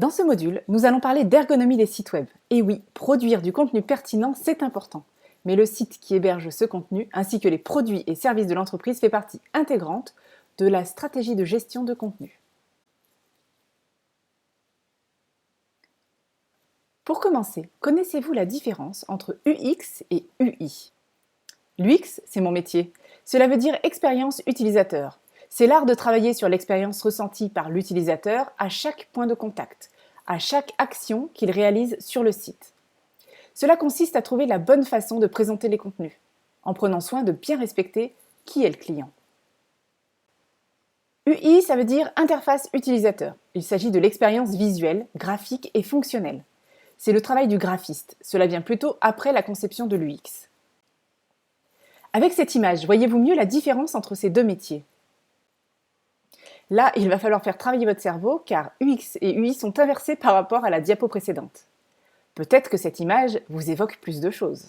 Dans ce module, nous allons parler d'ergonomie des sites web. Et oui, produire du contenu pertinent, c'est important. Mais le site qui héberge ce contenu, ainsi que les produits et services de l'entreprise, fait partie intégrante de la stratégie de gestion de contenu. Pour commencer, connaissez-vous la différence entre UX et UI? L'UX, c'est mon métier. Cela veut dire expérience utilisateur. C'est l'art de travailler sur l'expérience ressentie par l'utilisateur à chaque point de contact, à chaque action qu'il réalise sur le site. Cela consiste à trouver la bonne façon de présenter les contenus, en prenant soin de bien respecter qui est le client. UI, ça veut dire interface utilisateur. Il s'agit de l'expérience visuelle, graphique et fonctionnelle. C'est le travail du graphiste. Cela vient plutôt après la conception de l'UX. Avec cette image, voyez-vous mieux la différence entre ces deux métiers? Là, il va falloir faire travailler votre cerveau car UX et UI sont inversés par rapport à la diapo précédente. Peut-être que cette image vous évoque plus de choses.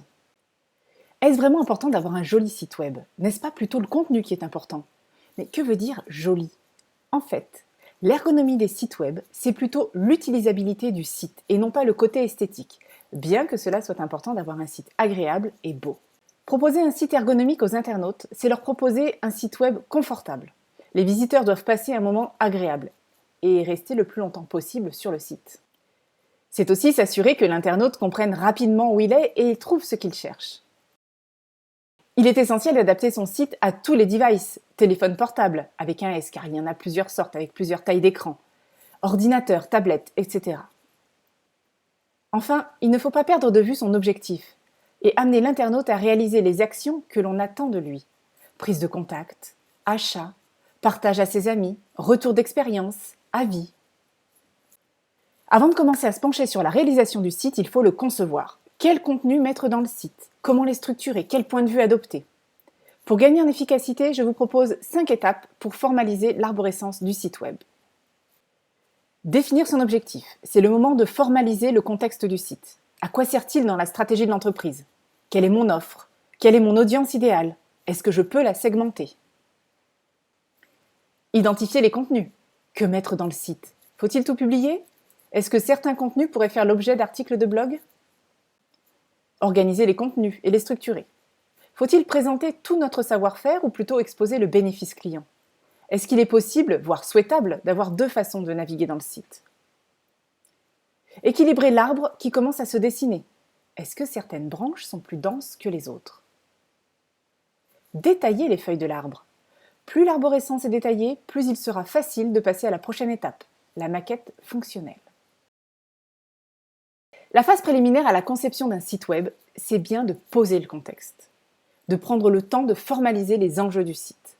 Est-ce vraiment important d'avoir un joli site web? N'est-ce pas plutôt le contenu qui est important? Mais que veut dire joli? En fait, l'ergonomie des sites web, c'est plutôt l'utilisabilité du site et non pas le côté esthétique, bien que cela soit important d'avoir un site agréable et beau. Proposer un site ergonomique aux internautes, c'est leur proposer un site web confortable. Les visiteurs doivent passer un moment agréable et rester le plus longtemps possible sur le site. C'est aussi s'assurer que l'internaute comprenne rapidement où il est et trouve ce qu'il cherche. Il est essentiel d'adapter son site à tous les devices, téléphone portable, avec un S car il y en a plusieurs sortes avec plusieurs tailles d'écran, ordinateur, tablette, etc. Enfin, il ne faut pas perdre de vue son objectif et amener l'internaute à réaliser les actions que l'on attend de lui. Prise de contact, achat, partage à ses amis, retour d'expérience, avis. Avant de commencer à se pencher sur la réalisation du site, il faut le concevoir. Quel contenu mettre dans le site? Comment les structurer? Quel point de vue adopter? Pour gagner en efficacité, je vous propose 5 étapes pour formaliser l'arborescence du site web. Définir son objectif. C'est le moment de formaliser le contexte du site. À quoi sert-il dans la stratégie de l'entreprise? Quelle est mon offre? Quelle est mon audience idéale? Est-ce que je peux la segmenter? Identifier les contenus. Que mettre dans le site? Faut-il tout publier? Est-ce que certains contenus pourraient faire l'objet d'articles de blog? Organiser les contenus et les structurer. Faut-il présenter tout notre savoir-faire ou plutôt exposer le bénéfice client? Est-ce qu'il est possible, voire souhaitable, d'avoir 2 façons de naviguer dans le site? Équilibrer l'arbre qui commence à se dessiner. Est-ce que certaines branches sont plus denses que les autres? Détailler les feuilles de l'arbre. Plus l'arborescence est détaillée, plus il sera facile de passer à la prochaine étape, la maquette fonctionnelle. La phase préliminaire à la conception d'un site web, c'est bien de poser le contexte, de prendre le temps de formaliser les enjeux du site.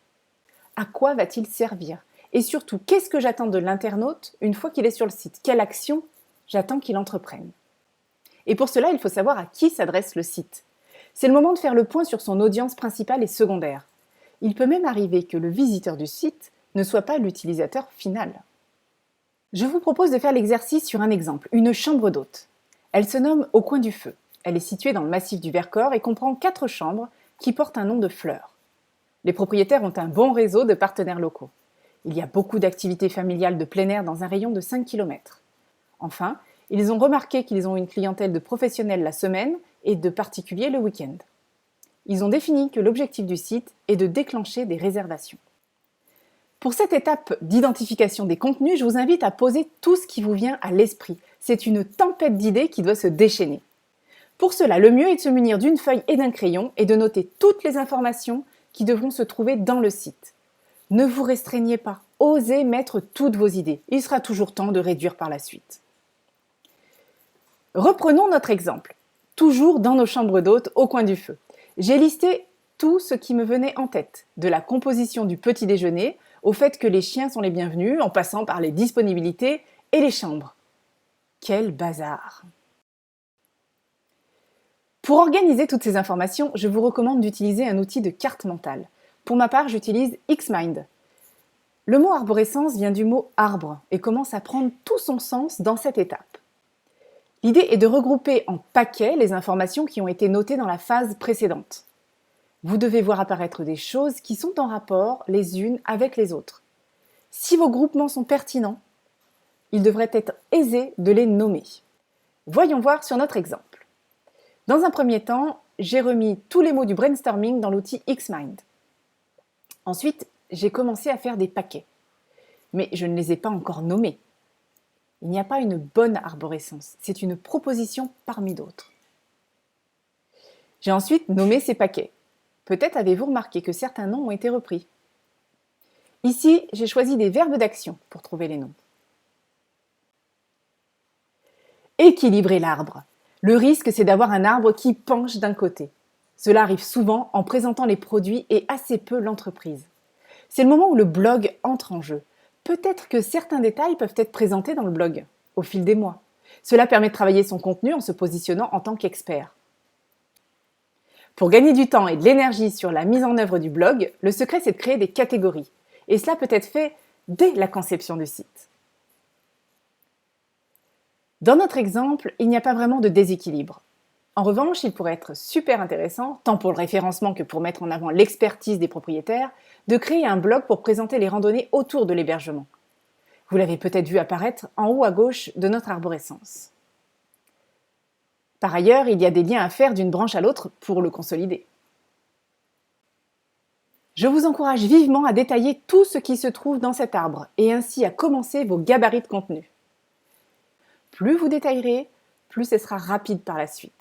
À quoi va-t-il servir? Et surtout, qu'est-ce que j'attends de l'internaute une fois qu'il est sur le site? Quelle action j'attends qu'il entreprenne? Et pour cela, il faut savoir à qui s'adresse le site. C'est le moment de faire le point sur son audience principale et secondaire. Il peut même arriver que le visiteur du site ne soit pas l'utilisateur final. Je vous propose de faire l'exercice sur un exemple, une chambre d'hôte. Elle se nomme Au coin du feu. Elle est située dans le massif du Vercors et comprend 4 chambres qui portent un nom de fleurs. Les propriétaires ont un bon réseau de partenaires locaux. Il y a beaucoup d'activités familiales de plein air dans un rayon de 5 km. Enfin, ils ont remarqué qu'ils ont une clientèle de professionnels la semaine et de particuliers le week-end. Ils ont défini que l'objectif du site est de déclencher des réservations. Pour cette étape d'identification des contenus, je vous invite à poser tout ce qui vous vient à l'esprit. C'est une tempête d'idées qui doit se déchaîner. Pour cela, le mieux est de se munir d'une feuille et d'un crayon et de noter toutes les informations qui devront se trouver dans le site. Ne vous restreignez pas, osez mettre toutes vos idées. Il sera toujours temps de réduire par la suite. Reprenons notre exemple, toujours dans nos chambres d'hôtes au coin du feu. J'ai listé tout ce qui me venait en tête, de la composition du petit déjeuner au fait que les chiens sont les bienvenus, en passant par les disponibilités et les chambres. Quel bazar! Pour organiser toutes ces informations, je vous recommande d'utiliser un outil de carte mentale. Pour ma part, j'utilise Xmind. Le mot arborescence vient du mot arbre et commence à prendre tout son sens dans cette étape. L'idée est de regrouper en paquets les informations qui ont été notées dans la phase précédente. Vous devez voir apparaître des choses qui sont en rapport les unes avec les autres. Si vos groupements sont pertinents, il devrait être aisé de les nommer. Voyons voir sur notre exemple. Dans un premier temps, j'ai remis tous les mots du brainstorming dans l'outil Xmind. Ensuite, j'ai commencé à faire des paquets, mais je ne les ai pas encore nommés. Il n'y a pas une bonne arborescence, c'est une proposition parmi d'autres. J'ai ensuite nommé ces paquets. Peut-être avez-vous remarqué que certains noms ont été repris. Ici, j'ai choisi des verbes d'action pour trouver les noms. Équilibrer l'arbre. Le risque, c'est d'avoir un arbre qui penche d'un côté. Cela arrive souvent en présentant les produits et assez peu l'entreprise. C'est le moment où le blog entre en jeu. Peut-être que certains détails peuvent être présentés dans le blog, au fil des mois. Cela permet de travailler son contenu en se positionnant en tant qu'expert. Pour gagner du temps et de l'énergie sur la mise en œuvre du blog, le secret c'est de créer des catégories. Et cela peut être fait dès la conception du site. Dans notre exemple, il n'y a pas vraiment de déséquilibre. En revanche, il pourrait être super intéressant, tant pour le référencement que pour mettre en avant l'expertise des propriétaires, de créer un blog pour présenter les randonnées autour de l'hébergement. Vous l'avez peut-être vu apparaître en haut à gauche de notre arborescence. Par ailleurs, il y a des liens à faire d'une branche à l'autre pour le consolider. Je vous encourage vivement à détailler tout ce qui se trouve dans cet arbre et ainsi à commencer vos gabarits de contenu. Plus vous détaillerez, plus ce sera rapide par la suite.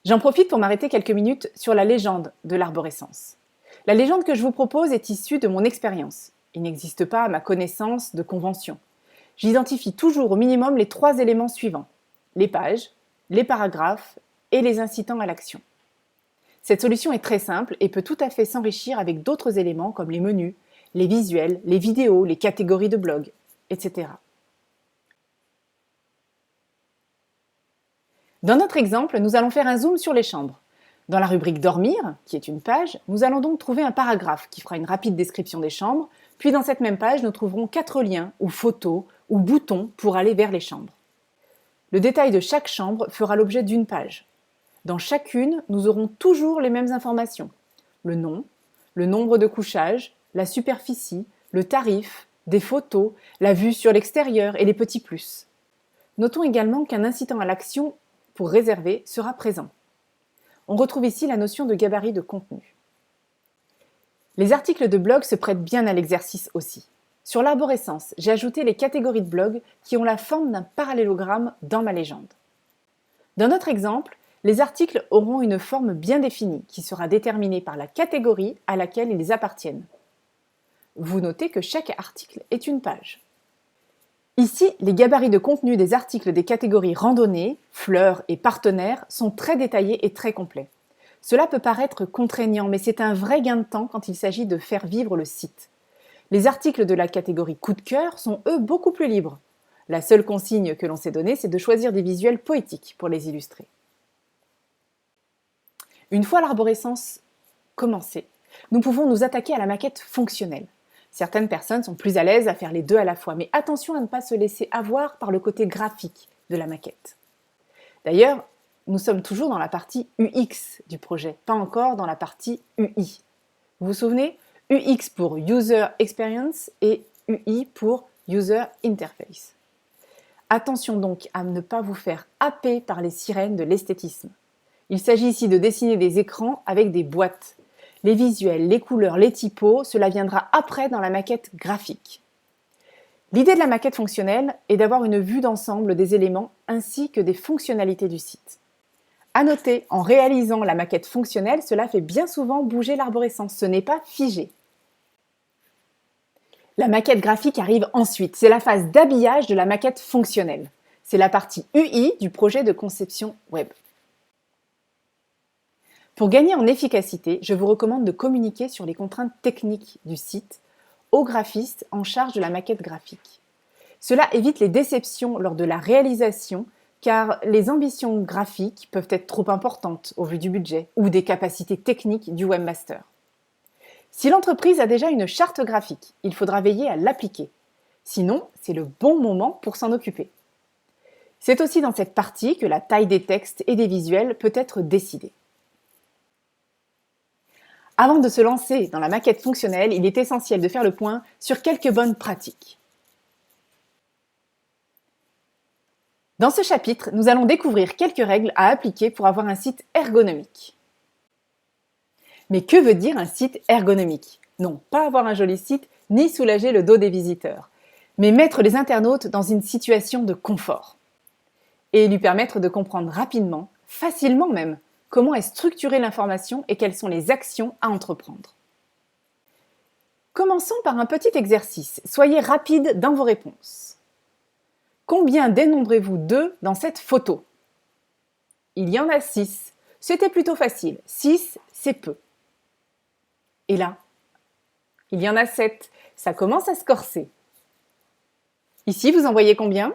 J'en profite pour m'arrêter quelques minutes sur la légende de l'arborescence. La légende que je vous propose est issue de mon expérience. Il n'existe pas, à ma connaissance, de convention. J'identifie toujours au minimum les 3 éléments suivants: les pages, les paragraphes et les incitants à l'action. Cette solution est très simple et peut tout à fait s'enrichir avec d'autres éléments comme les menus, les visuels, les vidéos, les catégories de blog, etc. Dans notre exemple, nous allons faire un zoom sur les chambres. Dans la rubrique Dormir, qui est une page, nous allons donc trouver un paragraphe qui fera une rapide description des chambres, puis dans cette même page, nous trouverons 4 liens ou photos ou boutons pour aller vers les chambres. Le détail de chaque chambre fera l'objet d'une page. Dans chacune, nous aurons toujours les mêmes informations: le nom, le nombre de couchages, la superficie, le tarif, des photos, la vue sur l'extérieur et les petits plus. Notons également qu'un incitant à l'action pour réserver sera présent. On retrouve ici la notion de gabarit de contenu. Les articles de blog se prêtent bien à l'exercice aussi. Sur l'arborescence, j'ai ajouté les catégories de blog qui ont la forme d'un parallélogramme dans ma légende. Dans notre exemple, les articles auront une forme bien définie qui sera déterminée par la catégorie à laquelle ils appartiennent. Vous notez que chaque article est une page. Ici, les gabarits de contenu des articles des catégories randonnée, fleurs et partenaires sont très détaillés et très complets. Cela peut paraître contraignant, mais c'est un vrai gain de temps quand il s'agit de faire vivre le site. Les articles de la catégorie coup de cœur sont eux beaucoup plus libres. La seule consigne que l'on s'est donnée, c'est de choisir des visuels poétiques pour les illustrer. Une fois l'arborescence commencée, nous pouvons nous attaquer à la maquette fonctionnelle. Certaines personnes sont plus à l'aise à faire les deux à la fois, mais attention à ne pas se laisser avoir par le côté graphique de la maquette. D'ailleurs, nous sommes toujours dans la partie UX du projet, pas encore dans la partie UI. Vous vous souvenez ? UX pour User Experience et UI pour User Interface. Attention donc à ne pas vous faire happer par les sirènes de l'esthétisme. Il s'agit ici de dessiner des écrans avec des boîtes. Les visuels, les couleurs, les typos, cela viendra après dans la maquette graphique. L'idée de la maquette fonctionnelle est d'avoir une vue d'ensemble des éléments ainsi que des fonctionnalités du site. À noter, en réalisant la maquette fonctionnelle, cela fait bien souvent bouger l'arborescence, ce n'est pas figé. La maquette graphique arrive ensuite, c'est la phase d'habillage de la maquette fonctionnelle. C'est la partie UI du projet de conception web. Pour gagner en efficacité, je vous recommande de communiquer sur les contraintes techniques du site au graphiste en charge de la maquette graphique. Cela évite les déceptions lors de la réalisation car les ambitions graphiques peuvent être trop importantes au vu du budget ou des capacités techniques du webmaster. Si l'entreprise a déjà une charte graphique, il faudra veiller à l'appliquer. Sinon, c'est le bon moment pour s'en occuper. C'est aussi dans cette partie que la taille des textes et des visuels peut être décidée. Avant de se lancer dans la maquette fonctionnelle, il est essentiel de faire le point sur quelques bonnes pratiques. Dans ce chapitre, nous allons découvrir quelques règles à appliquer pour avoir un site ergonomique. Mais que veut dire un site ergonomique? Non, pas avoir un joli site, ni soulager le dos des visiteurs, mais mettre les internautes dans une situation de confort. Et lui permettre de comprendre rapidement, facilement même, comment est structurée l'information et quelles sont les actions à entreprendre. Commençons par un petit exercice. Soyez rapide dans vos réponses. Combien dénombrez-vous d'œufs dans cette photo? Il y en a 6. C'était plutôt facile. 6, c'est peu. Et là? Il y en a 7. Ça commence à se corser. Ici, vous en voyez combien?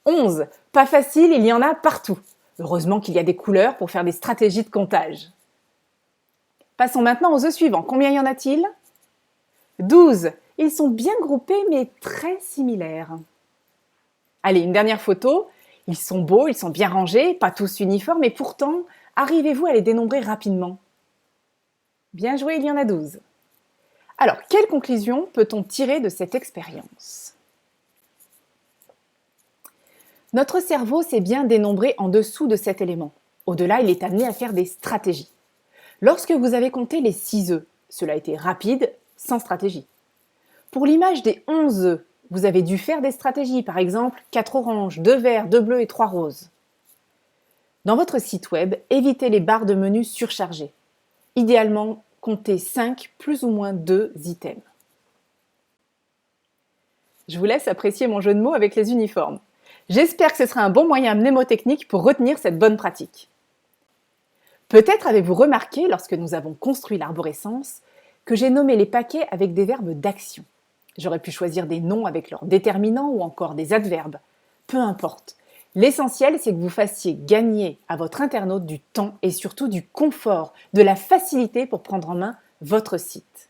11. Pas facile, il y en a partout. Heureusement qu'il y a des couleurs pour faire des stratégies de comptage. Passons maintenant aux œufs suivants. Combien y en a-t-il? 12. Ils sont bien groupés mais très similaires. Allez, une dernière photo. Ils sont beaux, ils sont bien rangés, pas tous uniformes, et pourtant, arrivez-vous à les dénombrer rapidement? Bien joué, il y en a 12. Alors, quelle conclusion peut-on tirer de cette expérience? Notre cerveau sait bien dénombrer en dessous de cet élément. Au-delà, il est amené à faire des stratégies. Lorsque vous avez compté les 6 œufs, cela a été rapide, sans stratégie. Pour l'image des 11 œufs, vous avez dû faire des stratégies, par exemple 4 oranges, 2 verts, 2 bleus et 3 roses. Dans votre site web, évitez les barres de menu surchargées. Idéalement, comptez 5 plus ou moins 2 items. Je vous laisse apprécier mon jeu de mots avec les uniformes. J'espère que ce sera un bon moyen mnémotechnique pour retenir cette bonne pratique. Peut-être avez-vous remarqué, lorsque nous avons construit l'arborescence, que j'ai nommé les paquets avec des verbes d'action. J'aurais pu choisir des noms avec leurs déterminants ou encore des adverbes. Peu importe. L'essentiel, c'est que vous fassiez gagner à votre internaute du temps et surtout du confort, de la facilité pour prendre en main votre site.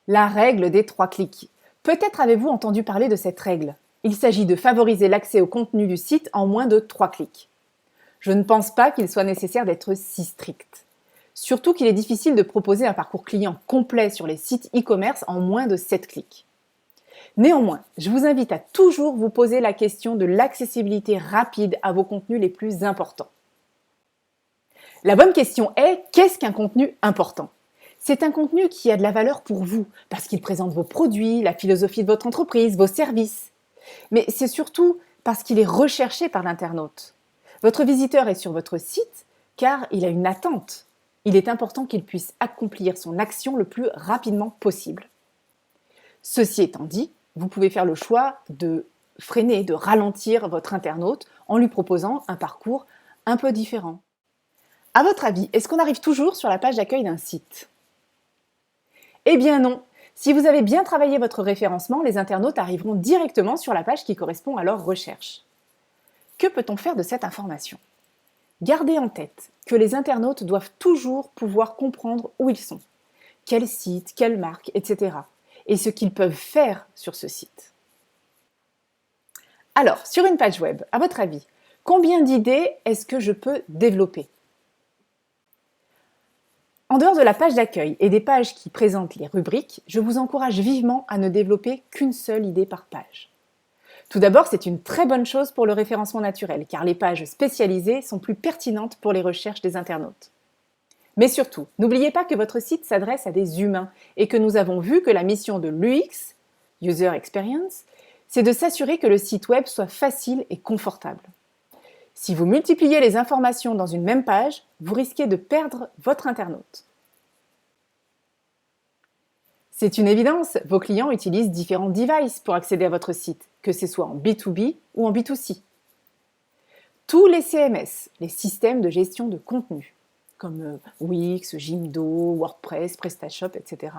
La règle des 3 clics. Peut-être avez-vous entendu parler de cette règle. Il s'agit de favoriser l'accès au contenu du site en moins de 3 clics. Je ne pense pas qu'il soit nécessaire d'être si strict. Surtout qu'il est difficile de proposer un parcours client complet sur les sites e-commerce en moins de 7 clics. Néanmoins, je vous invite à toujours vous poser la question de l'accessibilité rapide à vos contenus les plus importants. La bonne question est, qu'est-ce qu'un contenu important? C'est un contenu qui a de la valeur pour vous, parce qu'il présente vos produits, la philosophie de votre entreprise, vos services. Mais c'est surtout parce qu'il est recherché par l'internaute. Votre visiteur est sur votre site car il a une attente. Il est important qu'il puisse accomplir son action le plus rapidement possible. Ceci étant dit, vous pouvez faire le choix de freiner, de ralentir votre internaute en lui proposant un parcours un peu différent. À votre avis, est-ce qu'on arrive toujours sur la page d'accueil d'un site? Eh bien non. Si vous avez bien travaillé votre référencement, les internautes arriveront directement sur la page qui correspond à leur recherche. Que peut-on faire de cette information? Gardez en tête que les internautes doivent toujours pouvoir comprendre où ils sont, quel site, quelle marque, etc. et ce qu'ils peuvent faire sur ce site. Alors, sur une page web, à votre avis, combien d'idées est-ce que je peux développer? En dehors de la page d'accueil et des pages qui présentent les rubriques, je vous encourage vivement à ne développer qu'une seule idée par page. Tout d'abord, c'est une très bonne chose pour le référencement naturel, car les pages spécialisées sont plus pertinentes pour les recherches des internautes. Mais surtout, n'oubliez pas que votre site s'adresse à des humains et que nous avons vu que la mission de l'UX, User Experience, c'est de s'assurer que le site web soit facile et confortable. Si vous multipliez les informations dans une même page, vous risquez de perdre votre internaute. C'est une évidence, vos clients utilisent différents devices pour accéder à votre site, que ce soit en B2B ou en B2C. Tous les CMS, les systèmes de gestion de contenu, comme Wix, Jimdo, WordPress, PrestaShop, etc.,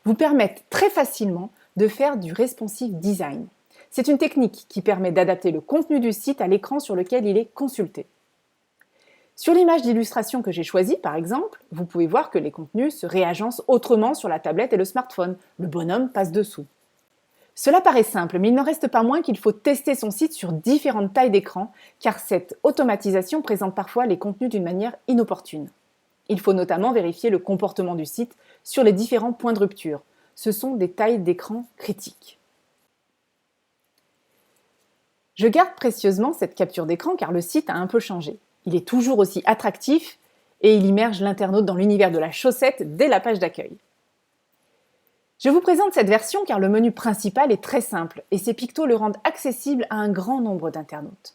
vous permettent très facilement de faire du responsive design. C'est une technique qui permet d'adapter le contenu du site à l'écran sur lequel il est consulté. Sur l'image d'illustration que j'ai choisie, par exemple, vous pouvez voir que les contenus se réagencent autrement sur la tablette et le smartphone. Le bonhomme passe dessous. Cela paraît simple, mais il n'en reste pas moins qu'il faut tester son site sur différentes tailles d'écran, car cette automatisation présente parfois les contenus d'une manière inopportune. Il faut notamment vérifier le comportement du site sur les différents points de rupture. Ce sont des tailles d'écran critiques. Je garde précieusement cette capture d'écran car le site a un peu changé. Il est toujours aussi attractif et il immerge l'internaute dans l'univers de la chaussette dès la page d'accueil. Je vous présente cette version car le menu principal est très simple et ses pictos le rendent accessible à un grand nombre d'internautes.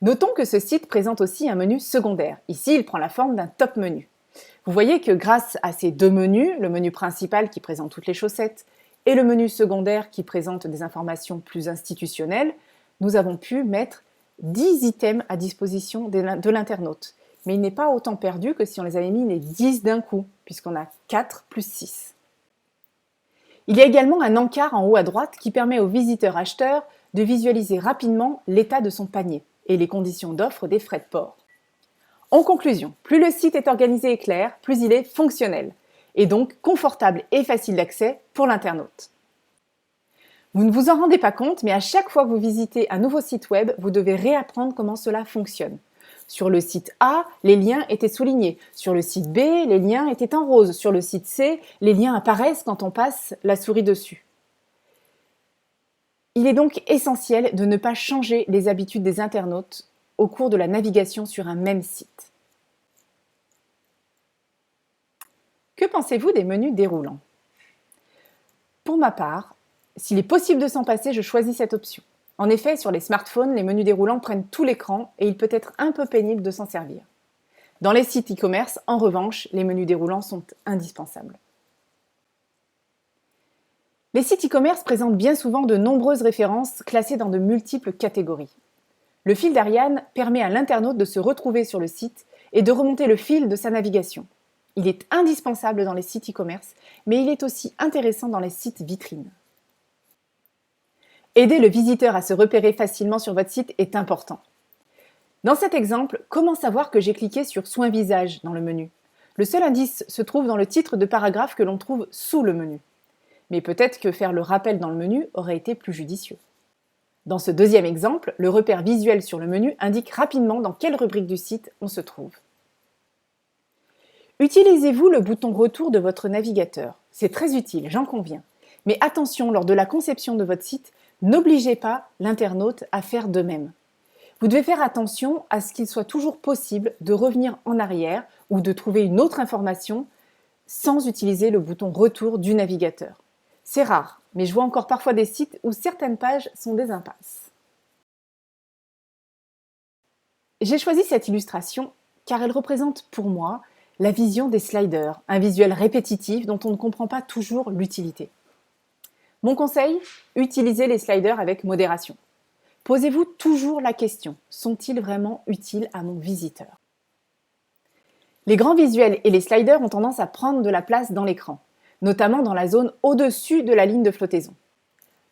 Notons que ce site présente aussi un menu secondaire. Ici, il prend la forme d'un top menu. Vous voyez que grâce à ces deux menus, le menu principal qui présente toutes les chaussettes et le menu secondaire qui présente des informations plus institutionnelles, nous avons pu mettre 10 items à disposition de l'internaute. Mais il n'est pas autant perdu que si on les avait mis les 10 d'un coup, puisqu'on a 4 plus 6. Il y a également un encart en haut à droite qui permet au visiteur acheteur de visualiser rapidement l'état de son panier et les conditions d'offre des frais de port. En conclusion, plus le site est organisé et clair, plus il est fonctionnel, et donc confortable et facile d'accès pour l'internaute. Vous ne vous en rendez pas compte, mais à chaque fois que vous visitez un nouveau site web, vous devez réapprendre comment cela fonctionne. Sur le site A, les liens étaient soulignés. Sur le site B, les liens étaient en rose. Sur le site C, les liens apparaissent quand on passe la souris dessus. Il est donc essentiel de ne pas changer les habitudes des internautes au cours de la navigation sur un même site. Que pensez-vous des menus déroulants? Pour ma part, s'il est possible de s'en passer, je choisis cette option. En effet, sur les smartphones, les menus déroulants prennent tout l'écran et il peut être un peu pénible de s'en servir. Dans les sites e-commerce, en revanche, les menus déroulants sont indispensables. Les sites e-commerce présentent bien souvent de nombreuses références classées dans de multiples catégories. Le fil d'Ariane permet à l'internaute de se retrouver sur le site et de remonter le fil de sa navigation. Il est indispensable dans les sites e-commerce, mais il est aussi intéressant dans les sites vitrines. Aider le visiteur à se repérer facilement sur votre site est important. Dans cet exemple, comment savoir que j'ai cliqué sur Soins visage dans le menu? Le seul indice se trouve dans le titre de paragraphe que l'on trouve sous le menu. Mais peut-être que faire le rappel dans le menu aurait été plus judicieux. Dans ce deuxième exemple, le repère visuel sur le menu indique rapidement dans quelle rubrique du site on se trouve. Utilisez-vous le bouton retour de votre navigateur. C'est très utile, j'en conviens. Mais attention, lors de la conception de votre site, n'obligez pas l'internaute à faire de même. Vous devez faire attention à ce qu'il soit toujours possible de revenir en arrière ou de trouver une autre information sans utiliser le bouton retour du navigateur. C'est rare, mais je vois encore parfois des sites où certaines pages sont des impasses. J'ai choisi cette illustration car elle représente pour moi la vision des sliders, un visuel répétitif dont on ne comprend pas toujours l'utilité. Mon conseil, utilisez les sliders avec modération. Posez-vous toujours la question, sont-ils vraiment utiles à mon visiteur? Les grands visuels et les sliders ont tendance à prendre de la place dans l'écran, notamment dans la zone au-dessus de la ligne de flottaison.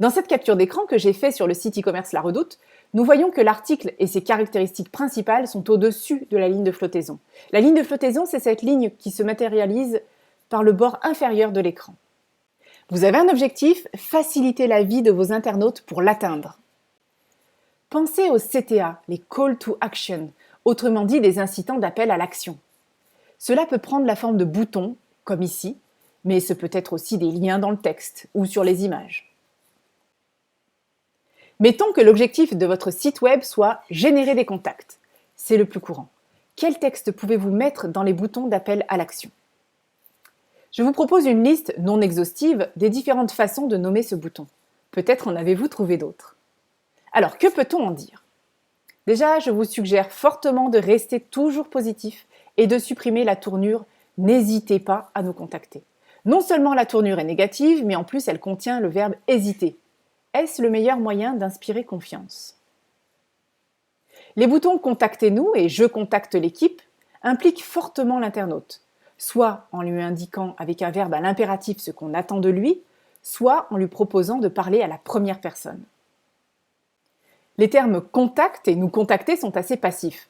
Dans cette capture d'écran que j'ai faite sur le site e-commerce La Redoute, nous voyons que l'article et ses caractéristiques principales sont au-dessus de la ligne de flottaison. La ligne de flottaison, c'est cette ligne qui se matérialise par le bord inférieur de l'écran. Vous avez un objectif, faciliter la vie de vos internautes pour l'atteindre. Pensez aux CTA, les Call to Action, autrement dit des incitants d'appel à l'action. Cela peut prendre la forme de boutons, comme ici, mais ce peut être aussi des liens dans le texte ou sur les images. Mettons que l'objectif de votre site web soit générer des contacts. C'est le plus courant. Quel texte pouvez-vous mettre dans les boutons d'appel à l'action? Je vous propose une liste non exhaustive des différentes façons de nommer ce bouton. Peut-être en avez-vous trouvé d'autres. Alors, que peut-on en dire? Déjà, je vous suggère fortement de rester toujours positif et de supprimer la tournure « N'hésitez pas à nous contacter ». Non seulement la tournure est négative, mais en plus elle contient le verbe « hésiter ». Est-ce le meilleur moyen d'inspirer confiance? Les boutons « Contactez-nous » et « Je contacte l'équipe » impliquent fortement l'internaute, soit en lui indiquant avec un verbe à l'impératif ce qu'on attend de lui, soit en lui proposant de parler à la première personne. Les termes « contact » et « nous contacter » sont assez passifs.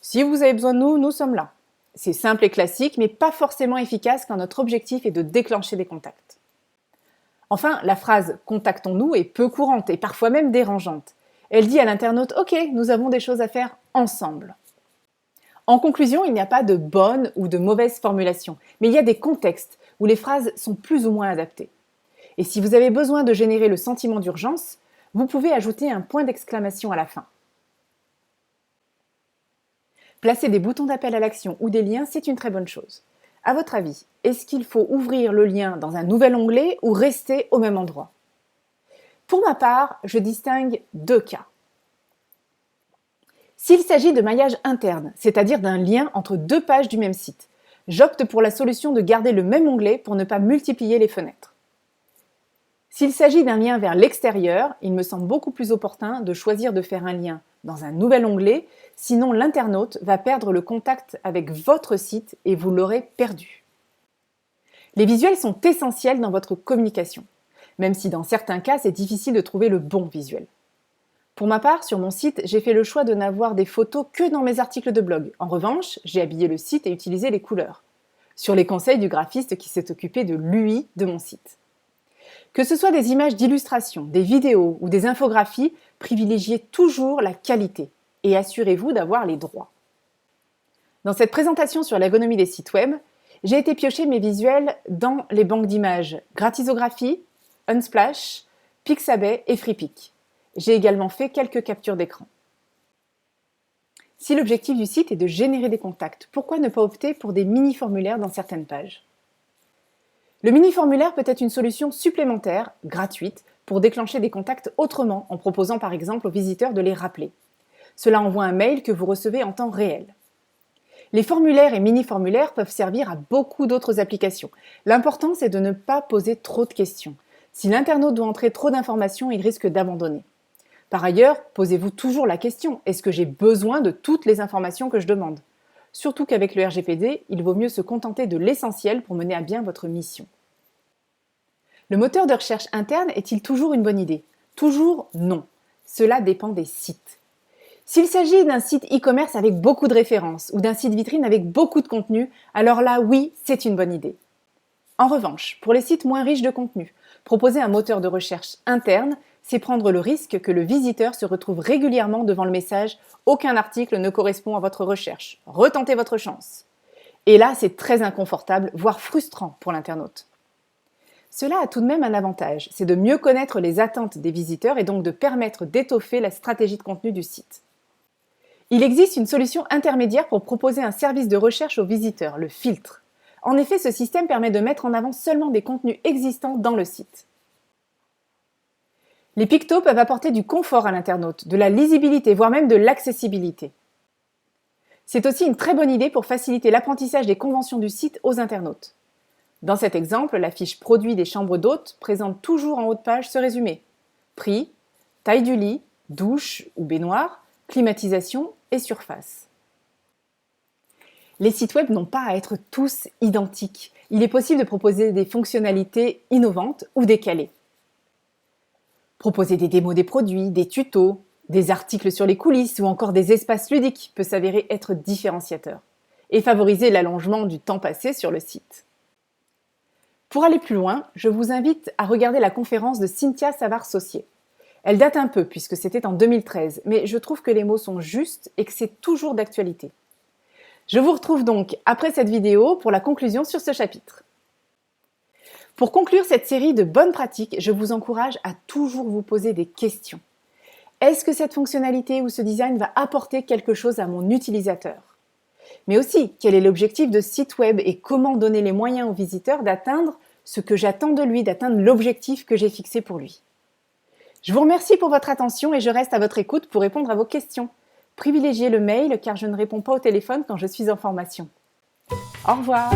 Si vous avez besoin de nous, nous sommes là. C'est simple et classique, mais pas forcément efficace quand notre objectif est de déclencher des contacts. Enfin, la phrase « contactons-nous » est peu courante et parfois même dérangeante. Elle dit à l'internaute « Ok, nous avons des choses à faire ensemble ». En conclusion, il n'y a pas de bonne ou de mauvaise formulation, mais il y a des contextes où les phrases sont plus ou moins adaptées. Et si vous avez besoin de générer le sentiment d'urgence, Vous pouvez ajouter un point d'exclamation à la fin. Placer des boutons d'appel à l'action ou des liens, c'est une très bonne chose. À votre avis, est-ce qu'il faut ouvrir le lien dans un nouvel onglet ou rester au même endroit? Pour ma part, je distingue deux cas. S'il s'agit de maillage interne, c'est-à-dire d'un lien entre deux pages du même site, j'opte pour la solution de garder le même onglet pour ne pas multiplier les fenêtres. S'il s'agit d'un lien vers l'extérieur, il me semble beaucoup plus opportun de choisir de faire un lien dans un nouvel onglet, sinon l'internaute va perdre le contact avec votre site et vous l'aurez perdu. Les visuels sont essentiels dans votre communication, même si dans certains cas c'est difficile de trouver le bon visuel. Pour ma part, sur mon site, j'ai fait le choix de n'avoir des photos que dans mes articles de blog. En revanche, j'ai habillé le site et utilisé les couleurs, sur les conseils du graphiste qui s'est occupé de l'UI de mon site. Que ce soit des images d'illustration, des vidéos ou des infographies, privilégiez toujours la qualité et assurez-vous d'avoir les droits. Dans cette présentation sur l'ergonomie des sites web, j'ai été piocher mes visuels dans les banques d'images Gratisographie, Unsplash, Pixabay et FreePic. J'ai également fait quelques captures d'écran. Si l'objectif du site est de générer des contacts, pourquoi ne pas opter pour des mini-formulaires dans certaines pages? Le mini-formulaire peut être une solution supplémentaire, gratuite, pour déclencher des contacts autrement, en proposant par exemple aux visiteurs de les rappeler. Cela envoie un mail que vous recevez en temps réel. Les formulaires et mini-formulaires peuvent servir à beaucoup d'autres applications. L'important, c'est de ne pas poser trop de questions. Si l'internaute doit entrer trop d'informations, il risque d'abandonner. Par ailleurs, posez-vous toujours la question, est-ce que j'ai besoin de toutes les informations que je demande? Surtout qu'avec le RGPD, il vaut mieux se contenter de l'essentiel pour mener à bien votre mission. Le moteur de recherche interne est-il toujours une bonne idée? Toujours non. Cela dépend des sites. S'il s'agit d'un site e-commerce avec beaucoup de références ou d'un site vitrine avec beaucoup de contenu, alors là, oui, c'est une bonne idée. En revanche, pour les sites moins riches de contenu, proposer un moteur de recherche interne, c'est prendre le risque que le visiteur se retrouve régulièrement devant le message « Aucun article ne correspond à votre recherche. Retentez votre chance ». Et là, c'est très inconfortable, voire frustrant pour l'internaute. Cela a tout de même un avantage, c'est de mieux connaître les attentes des visiteurs et donc de permettre d'étoffer la stratégie de contenu du site. Il existe une solution intermédiaire pour proposer un service de recherche aux visiteurs, le filtre. En effet, ce système permet de mettre en avant seulement des contenus existants dans le site. Les pictos peuvent apporter du confort à l'internaute, de la lisibilité, voire même de l'accessibilité. C'est aussi une très bonne idée pour faciliter l'apprentissage des conventions du site aux internautes. Dans cet exemple, la fiche produit des chambres d'hôtes présente toujours en haut de page ce résumé. Prix, taille du lit, douche ou baignoire, climatisation et surface. Les sites web n'ont pas à être tous identiques. Il est possible de proposer des fonctionnalités innovantes ou décalées. Proposer des démos des produits, des tutos, des articles sur les coulisses ou encore des espaces ludiques peut s'avérer être différenciateur et favoriser l'allongement du temps passé sur le site. Pour aller plus loin, je vous invite à regarder la conférence de Cynthia Savard-Saucier. Elle date un peu puisque c'était en 2013, mais je trouve que les mots sont justes et que c'est toujours d'actualité. Je vous retrouve donc après cette vidéo pour la conclusion sur ce chapitre. Pour conclure cette série de bonnes pratiques, je vous encourage à toujours vous poser des questions. Est-ce que cette fonctionnalité ou ce design va apporter quelque chose à mon utilisateur? Mais aussi, quel est l'objectif de ce site web et comment donner les moyens au visiteur d'atteindre ce que j'attends de lui, d'atteindre l'objectif que j'ai fixé pour lui? Je vous remercie pour votre attention et je reste à votre écoute pour répondre à vos questions. Privilégiez le mail car je ne réponds pas au téléphone quand je suis en formation. Au revoir!